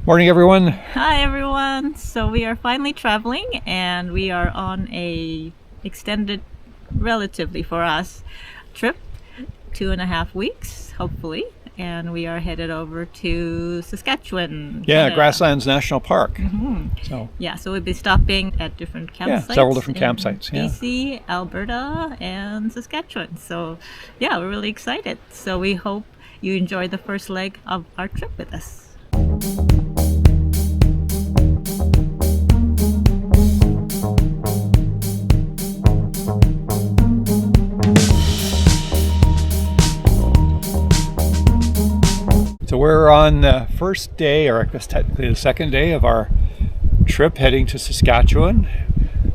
Morning, everyone. Hi, everyone. So we are finally traveling, and we are on a extended, relatively for us, trip, 2.5 weeks, hopefully. And we are headed over to Saskatchewan. Yeah, Canada. Grasslands National Park. So we'll be stopping at different campsites. Yeah, several different campsites. BC, Alberta, and Saskatchewan. So yeah, we're really excited. So we hope you enjoy the first leg of our trip with us. So we're on the first day, or I guess technically the second day of our trip heading to Saskatchewan.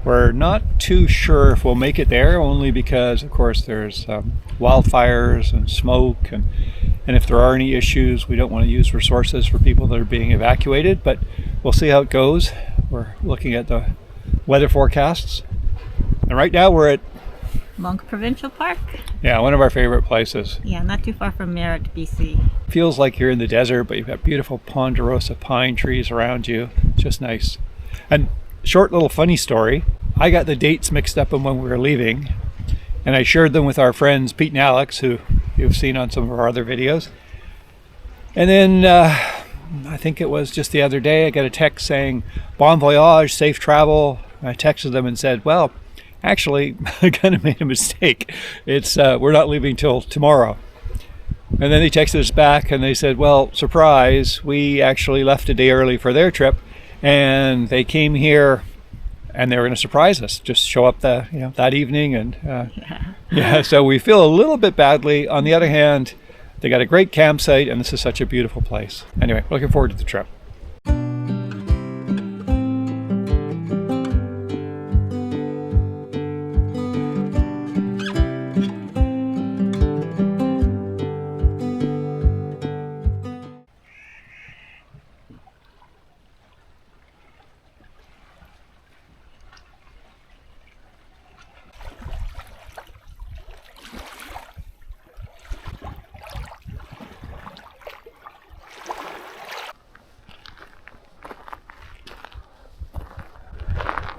We're not too sure if we'll make it there, only because, of course, there's wildfires and smoke, and if there are any issues, we don't want to use resources for people that are being evacuated, but we'll see how it goes. We're looking at the weather forecasts, and right now we're at Monck Provincial Park. Yeah, one of our favorite places. Yeah, not too far from Merritt, BC. Feels like you're in the desert, but you've got beautiful ponderosa pine trees around you. Just nice. And short little funny story, I got the dates mixed up on when we were leaving, and I shared them with our friends Pete and Alex, who you've seen on some of our other videos. And then I think it was just the other day, I got a text saying, "Bon voyage, safe travel." I texted them and said, well, actually, I kind of made a mistake. It's we're not leaving till tomorrow. And then they texted us back and they said, well, surprise, we actually left a day early for their trip, and they came here and they were going to surprise us, just show up that evening. And so we feel a little bit badly. On the other hand, they got a great campsite, and this is such a beautiful place. Anyway, looking forward to the trip.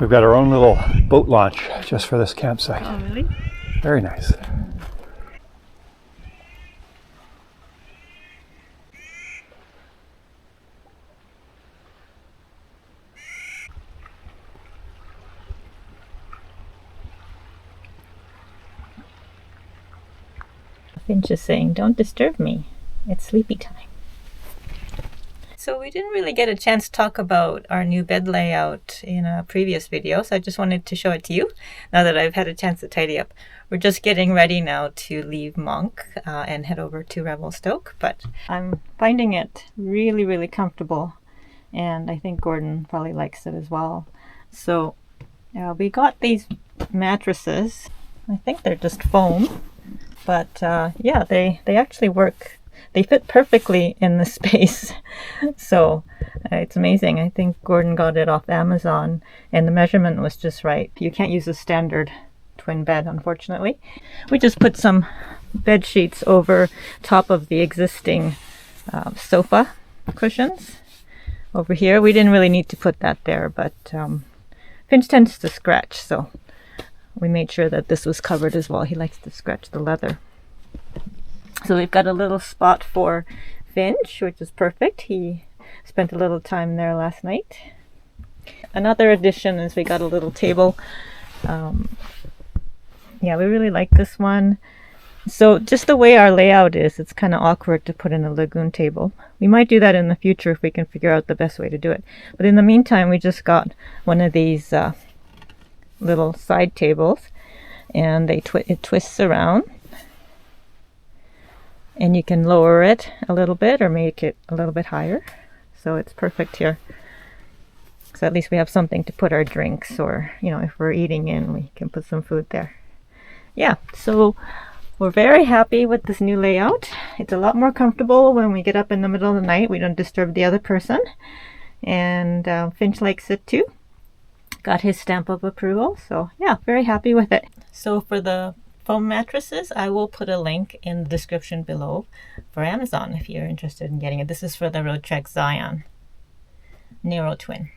We've got our own little boat launch just for this campsite. Oh, really? Very nice. Finch is saying, "Don't disturb me. It's sleepy time." So we didn't really get a chance to talk about our new bed layout in a previous video, so I just wanted to show it to you now that I've had a chance to tidy up. We're just getting ready now to leave Monck and head over to Revelstoke, but I'm finding it really, really comfortable, and I think Gordon probably likes it as well. So we got these mattresses. I think they're just foam, but yeah, they actually work. They fit perfectly in the space. So it's amazing. I think Gordon got it off Amazon, and the measurement was just right. You can't use a standard twin bed, unfortunately. We just put some bed sheets over top of the existing sofa cushions over here. We didn't really need to put that there, but Finch tends to scratch, so we made sure that this was covered as well. He likes to scratch the leather. So we've got a little spot for Finch, which is perfect. He spent a little time there last night. Another addition is we got a little table. Yeah, we really like this one. So just the way our layout is, it's kind of awkward to put in a lagoon table. We might do that in the future if we can figure out the best way to do it. But in the meantime, we just got one of these little side tables, and it twists around. And you can lower it a little bit or make it a little bit higher. So it's perfect here. So at least we have something to put our drinks, or, if we're eating in, we can put some food there. Yeah, so we're very happy with this new layout. It's a lot more comfortable when we get up in the middle of the night. We don't disturb the other person. And Finch likes it too. Got his stamp of approval. So yeah, very happy with it. So for the foam mattresses, I will put a link in the description below for Amazon if you're interested in getting it. This is for the Roadtrek Zion. Nero Twin.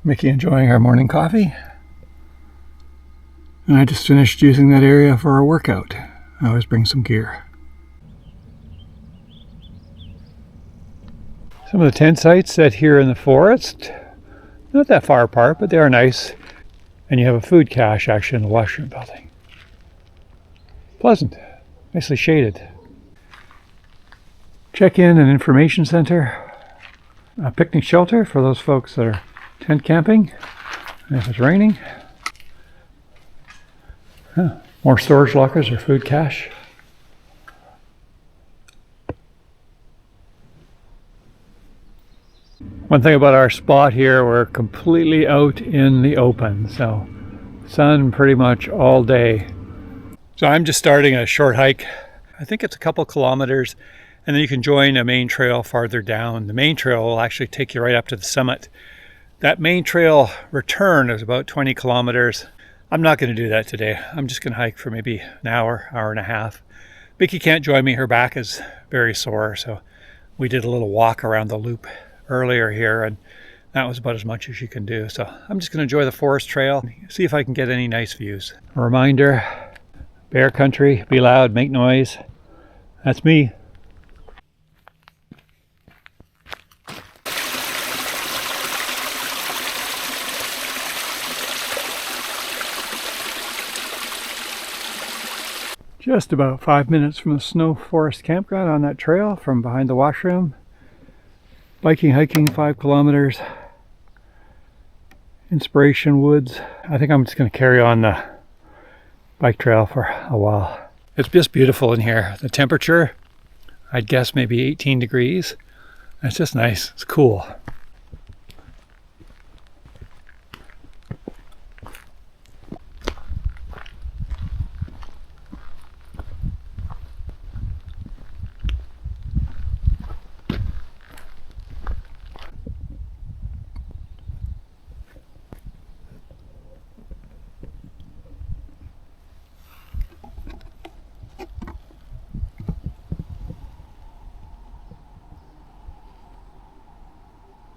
Miki enjoying our morning coffee. And I just finished using that area for a workout. I always bring some gear. Some of the tent sites set here in the forest. Not that far apart, but they are nice. And you have a food cache actually in the washroom building. Pleasant, nicely shaded. Check-in and information center. A picnic shelter for those folks that are tent camping if it's raining. More storage lockers or food cache. One thing about our spot here, we're completely out in the open, so sun pretty much all day. So I'm just starting a short hike. I think it's a couple kilometers, and then you can join a main trail farther down. The main trail will actually take you right up to the summit. That main trail return is about 20 kilometers. I'm not going to do that today. I'm just going to hike for maybe an hour, hour and a half. Miki can't join me. Her back is very sore, so we did a little walk around the loop earlier here, and that was about as much as she can do. So I'm just going to enjoy the forest trail, see if I can get any nice views. A reminder, bear country, be loud, make noise. That's me. Just about 5 minutes from the Snowforest campground on that trail from behind the washroom. Biking, hiking 5 kilometers. Inspiration Woods. I think I'm just going to carry on the bike trail for a while. It's just beautiful in here. The temperature, I'd guess maybe 18 degrees. It's just nice. It's cool.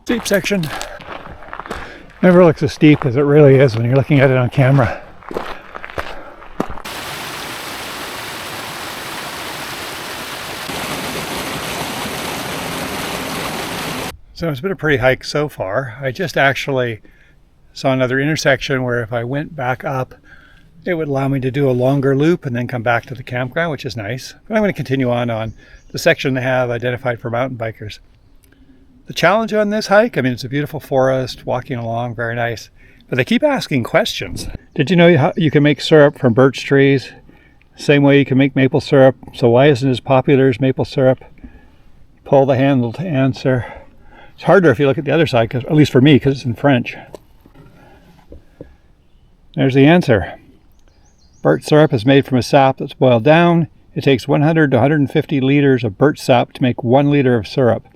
Steep section. Never looks as steep as it really is when you're looking at it on camera. So it's been a pretty hike so far. I just actually saw another intersection where if I went back up, it would allow me to do a longer loop and then come back to the campground, which is nice. But I'm going to continue on the section they have identified for mountain bikers. The challenge on this hike, I mean, it's a beautiful forest, walking along, very nice. but they keep asking questions. Did you know how you can make syrup from birch trees? Same way you can make maple syrup. So why isn't it as popular as maple syrup? Pull the handle to answer. It's harder if you look at the other side, at least for me, because it's in French. There's the answer. Birch syrup is made from a sap that's boiled down. It takes 100 to 150 liters of birch sap to make 1 liter of syrup.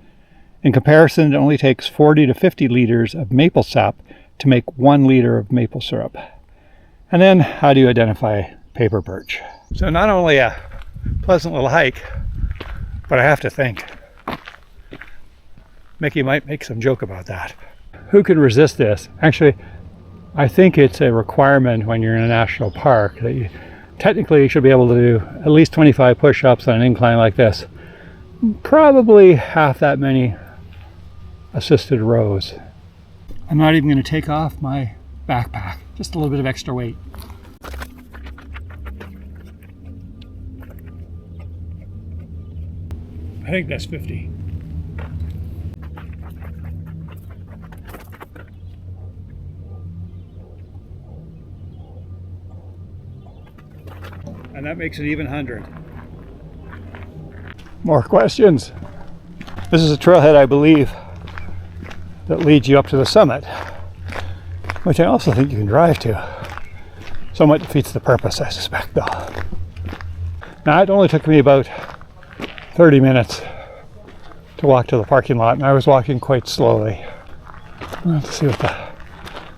In comparison, it only takes 40 to 50 liters of maple sap to make 1 liter of maple syrup. And then, how do you identify paper birch? So not only a pleasant little hike, but I have to think. Miki might make some joke about that. Who could resist this? Actually, I think it's a requirement when you're in a national park that you technically should be able to do at least 25 push-ups on an incline like this. Probably half that many assisted rows. I'm not even going to take off my backpack. Just a little bit of extra weight. I think that's 50. And that makes it even 100. More questions. This is a trailhead, I believe, that leads you up to the summit, which I also think you can drive to. Somewhat defeats the purpose, I suspect, though. Now, it only took me about 30 minutes to walk to the parking lot, and I was walking quite slowly. Let's see what the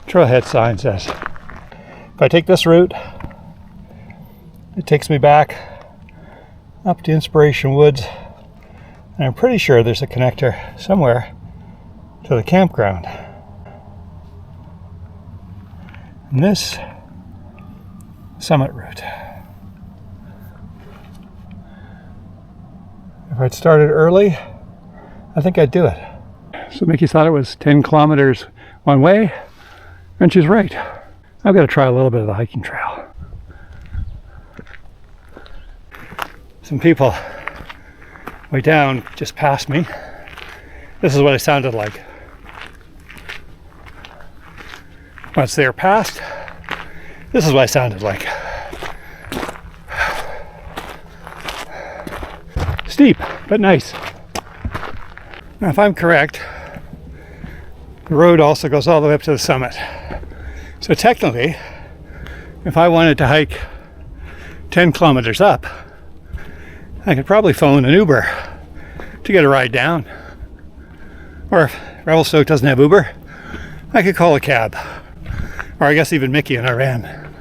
trailhead sign says. If I take this route, it takes me back up to Inspiration Woods, and I'm pretty sure there's a connector somewhere to the campground. And this summit route. If I'd started early, I think I'd do it. So Miki thought it was 10 kilometers one way, and she's right. I've got to try a little bit of the hiking trail. Some people way down just passed me. This is what I sounded like. Once they were past, this is what I sounded like. Steep, but nice. Now, if I'm correct, the road also goes all the way up to the summit. So technically, if I wanted to hike 10 kilometers up, I could probably phone an Uber to get a ride down. Or if Revelstoke doesn't have Uber, I could call a cab. Or I guess even Miki and I ran.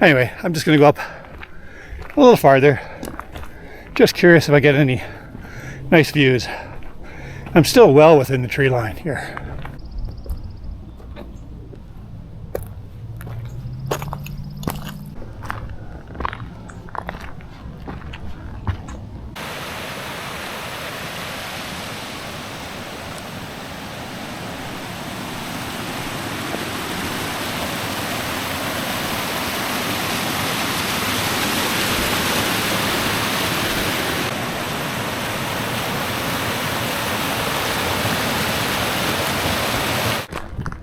Anyway, I'm just going to go up a little farther. Just curious if I get any nice views. I'm still well within the tree line here.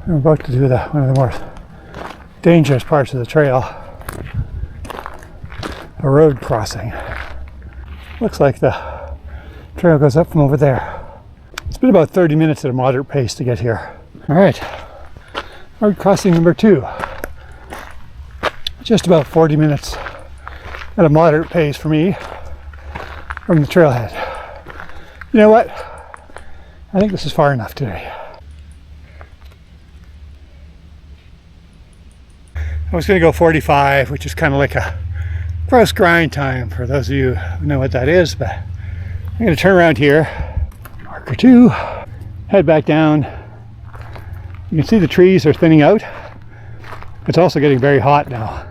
I'm about to do one of the more dangerous parts of the trail, a road crossing. Looks like the trail goes up from over there. It's been about 30 minutes at a moderate pace to get here. All right, road crossing number 2. Just about 40 minutes at a moderate pace for me from the trailhead. You know what? I think this is far enough today. I was going to go 45, which is kind of like a gross grind time for those of you who know what that is, but I'm going to turn around here, marker 2, head back down. You can see the trees are thinning out. It's also getting very hot now.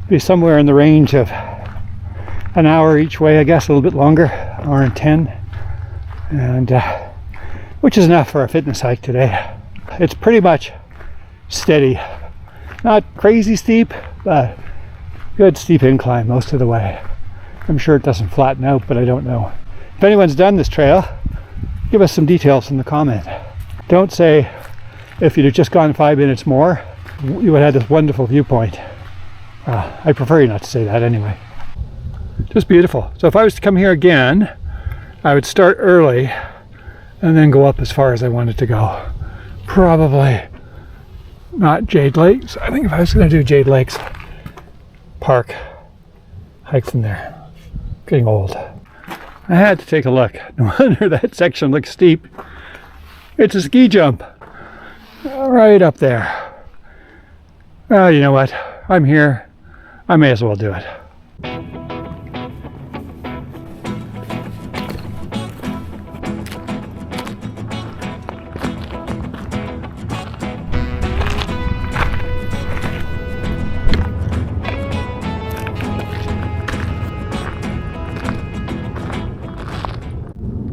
Be somewhere in the range of an hour each way, I guess, a little bit longer, hour and 10, and which is enough for a fitness hike today. It's pretty much steady. Not crazy steep, but good steep incline most of the way. I'm sure it doesn't flatten out, but I don't know. If anyone's done this trail, give us some details in the comment. Don't say if you'd have just gone 5 minutes more, you would have this wonderful viewpoint. I prefer you not to say that anyway. Just beautiful. So if I was to come here again, I would start early and then go up as far as I wanted to go. Probably not Jade Lakes. I think if I was going to do Jade Lakes Park, hike from there. Getting old. I had to take a look. No wonder that section looks steep. It's a ski jump. Right up there. Well, you know what? I'm here. I may as well do it.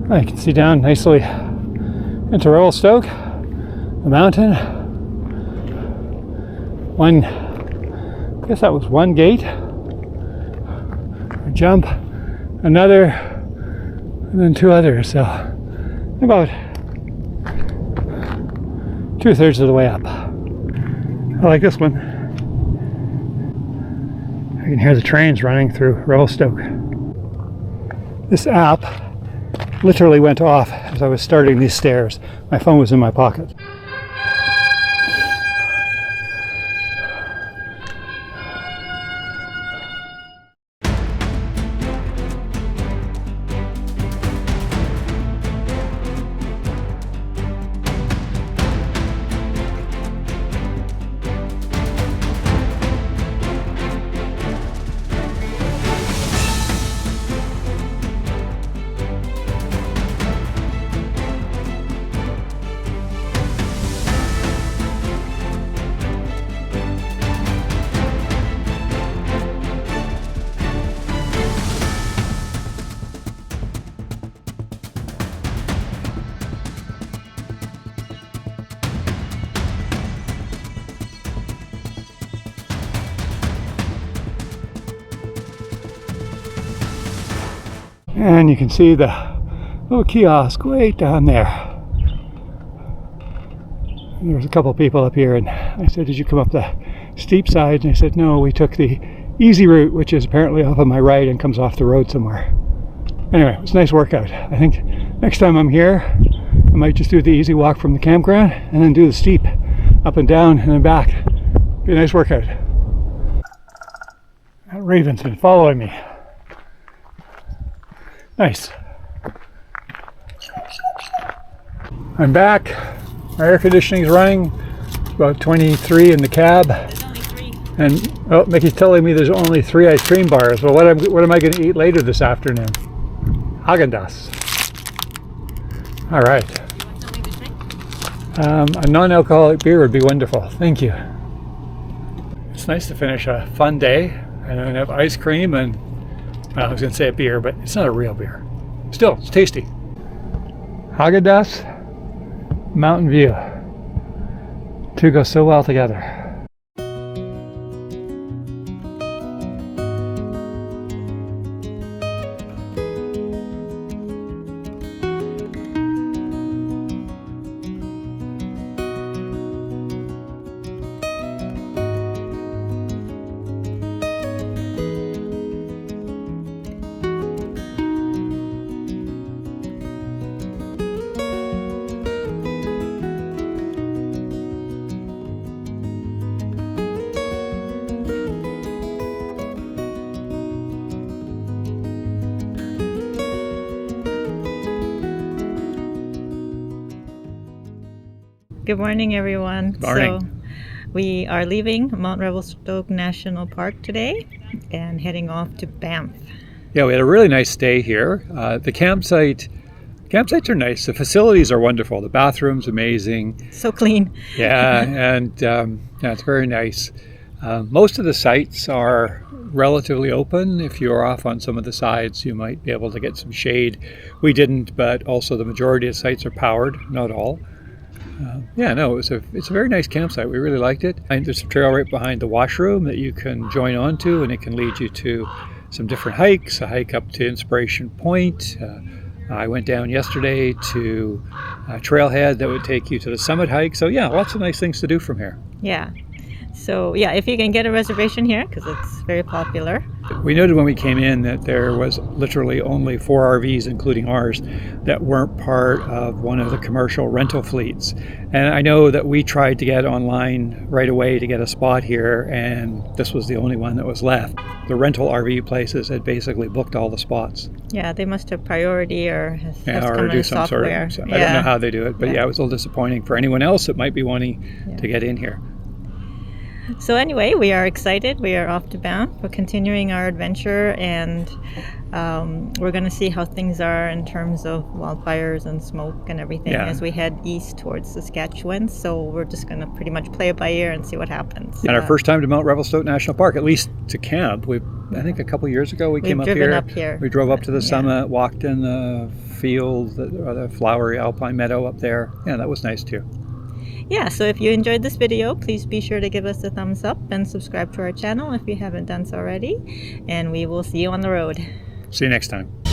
I can see down nicely into Revelstoke, the mountain. I guess that was one gate. A jump, another, and then two others. So about 2/3 of the way up. I like this one. I can hear the trains running through Revelstoke. This app literally went off as I was starting these stairs. My phone was in my pocket. And you can see the little kiosk way down there. And there was a couple of people up here, and I said, did you come up the steep side? And they said, no, we took the easy route, which is apparently off on my right and comes off the road somewhere. Anyway, it was a nice workout. I think next time I'm here, I might just do the easy walk from the campground and then do the steep up and down and then back. Be a nice workout. That raven's been following me. Nice. I'm back. My air conditioning's running. It's about 23 in the cab. There's only 3. And oh, Mickey's telling me there's only 3 ice cream bars. Well, what am I going to eat later this afternoon? Haagen-Dazs. All right. You want something to drink? A non-alcoholic beer would be wonderful. Thank you. It's nice to finish a fun day and then have ice cream and, well, I was going to say a beer, but it's not a real beer. Still, it's tasty. Haagen-Dazs, Mountain View. Two go so well together. Good morning, everyone. Good morning. So we are leaving Mount Revelstoke National Park today and heading off to Banff. Yeah, we had a really nice stay here. The campsites are nice. The facilities are wonderful. The bathroom's amazing. So clean. Yeah, and yeah, it's very nice. Most of the sites are relatively open. If you're off on some of the sides, you might be able to get some shade. We didn't, but also the majority of sites are powered, not all. Yeah, no, it's a very nice campsite. We really liked it. And there's a trail right behind the washroom that you can join onto, and it can lead you to some different hikes. A hike up to Inspiration Point. I went down yesterday to a trailhead that would take you to the summit hike. So yeah, lots of nice things to do from here. Yeah. So yeah, if you can get a reservation here, because it's very popular. We noted when we came in that there was literally only 4 RVs, including ours, that weren't part of one of the commercial rental fleets. And I know that we tried to get online right away to get a spot here, and this was the only one that was left. The rental RV places had basically booked all the spots. Yeah, they must have priority or has Or come do in some software. sort of, I don't know how they do it, but yeah, it was a little disappointing for anyone else that might be wanting to get in here. So anyway, we are excited. We are off to bound. We're continuing our adventure, and we're going to see how things are in terms of wildfires and smoke and everything as we head east towards Saskatchewan. So we're just going to pretty much play it by ear and see what happens. And our first time to Mount Revelstoke National Park, at least to camp. I think a couple years ago we came up here. We drove up to the summit, walked in the fields, the flowery alpine meadow up there. Yeah, that was nice too. Yeah, so if you enjoyed this video, please be sure to give us a thumbs up and subscribe to our channel if you haven't done so already. And we will see you on the road. See you next time.